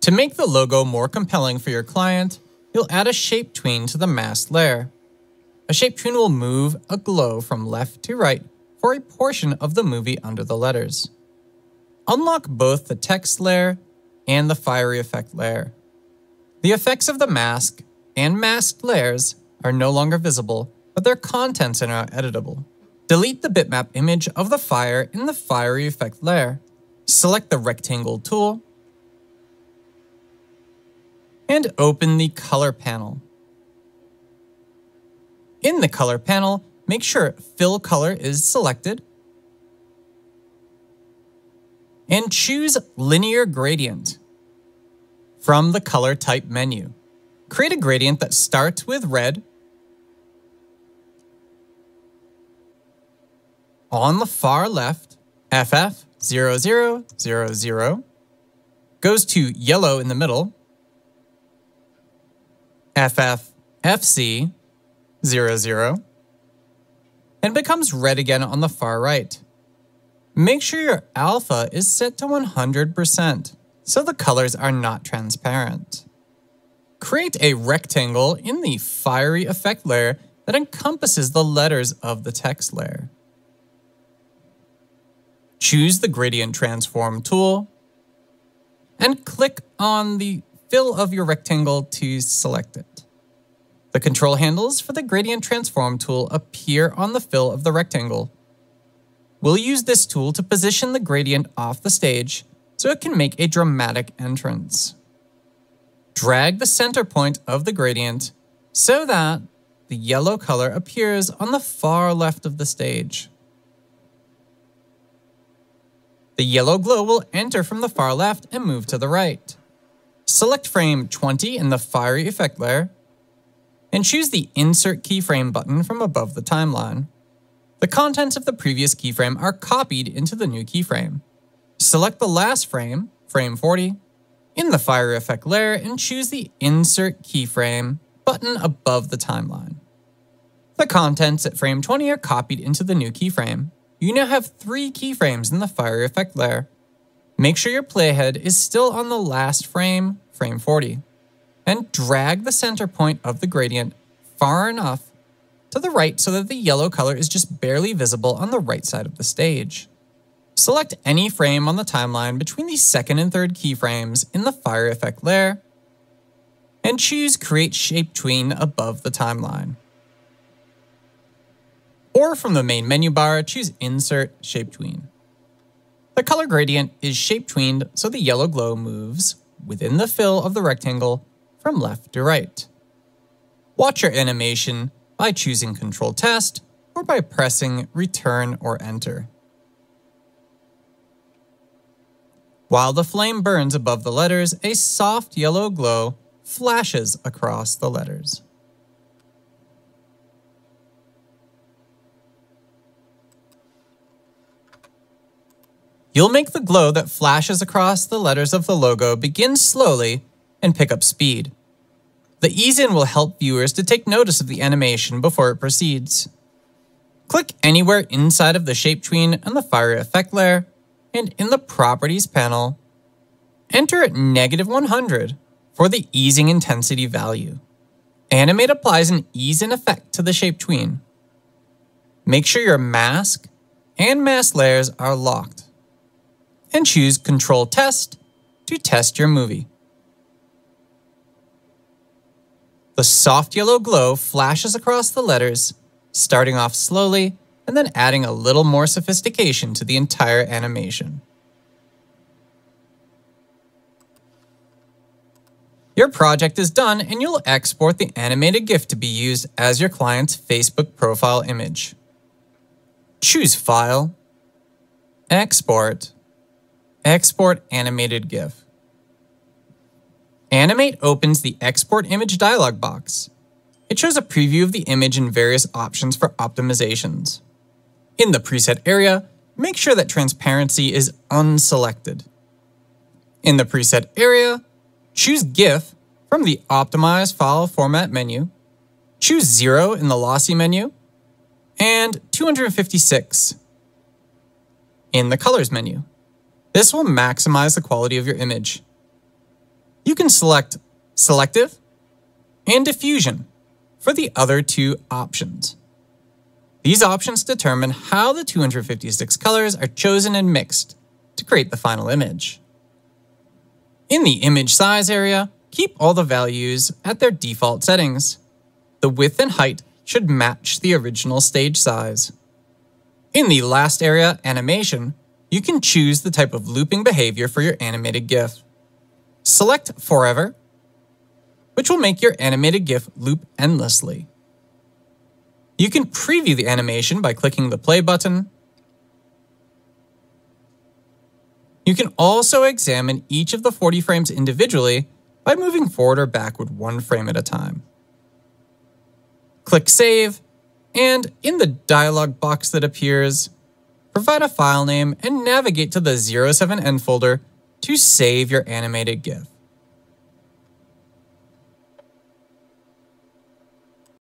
To make the logo more compelling for your client, you'll add a shape tween to the masked layer. A shape tween will move a glow from left to right for a portion of the movie under the letters. Unlock both the text layer and the fiery effect layer. The effects of the mask and masked layers are no longer visible, but their contents are now editable. Delete the bitmap image of the fire in the fiery effect layer. Select the rectangle tool and open the color panel. In the color panel, make sure fill color is selected and choose linear gradient from the color type menu. Create a gradient that starts with red. On the far left, FF0000 goes to yellow in the middle, FFFC00, and becomes red again on the far right. Make sure your alpha is set to 100%, so the colors are not transparent. Create a rectangle in the fiery effect layer that encompasses the letters of the text layer. Choose the Gradient Transform tool and click on the fill of your rectangle to select it. The control handles for the Gradient Transform tool appear on the fill of the rectangle. We'll use this tool to position the gradient off the stage so it can make a dramatic entrance. Drag the center point of the gradient so that the yellow color appears on the far left of the stage. The yellow glow will enter from the far left and move to the right. Select frame 20 in the fiery effect layer and choose the Insert Keyframe button from above the timeline. The contents of the previous keyframe are copied into the new keyframe. Select the last frame, frame 40, in the fiery effect layer and choose the Insert Keyframe button above the timeline. The contents at frame 20 are copied into the new keyframe. You now have 3 keyframes in the fiery effect layer. Make sure your playhead is still on the last frame, frame 40, and drag the center point of the gradient far enough to the right so that the yellow color is just barely visible on the right side of the stage. Select any frame on the timeline between the second and third keyframes in the fiery effect layer and choose Create Shape Tween above the timeline. Or from the main menu bar, choose Insert Shape Tween. The color gradient is shape tweened so the yellow glow moves within the fill of the rectangle from left to right. Watch your animation by choosing Control Test or by pressing Return or Enter. While the flame burns above the letters, a soft yellow glow flashes across the letters. You'll make the glow that flashes across the letters of the logo begin slowly and pick up speed. The ease in will help viewers to take notice of the animation before it proceeds. Click anywhere inside of the shape tween and the fiery effect layer, and in the Properties panel, enter at -100 for the easing intensity value. Animate applies an ease in effect to the shape tween. Make sure your mask and mask layers are locked, and choose Control Test to test your movie. The soft yellow glow flashes across the letters, starting off slowly and then adding a little more sophistication to the entire animation. Your project is done and you'll export the animated GIF to be used as your client's Facebook profile image. Choose File, Export, Export Animated GIF. Animate opens the Export Image dialog box. It shows a preview of the image and various options for optimizations. In the preset area, make sure that transparency is unselected. In the preset area, choose GIF from the Optimize File Format menu, choose 0 in the Lossy menu, and 256 in the Colors menu. This will maximize the quality of your image. You can select Selective and Diffusion for the other two options. These options determine how the 256 colors are chosen and mixed to create the final image. In the image size area, keep all the values at their default settings. The width and height should match the original stage size. In the last area, Animation, you can choose the type of looping behavior for your animated GIF. Select Forever, which will make your animated GIF loop endlessly. You can preview the animation by clicking the play button. You can also examine each of the 40 frames individually by moving forward or backward one frame at a time. Click Save, and in the dialog box that appears, provide a file name and navigate to the 07N folder to save your animated GIF.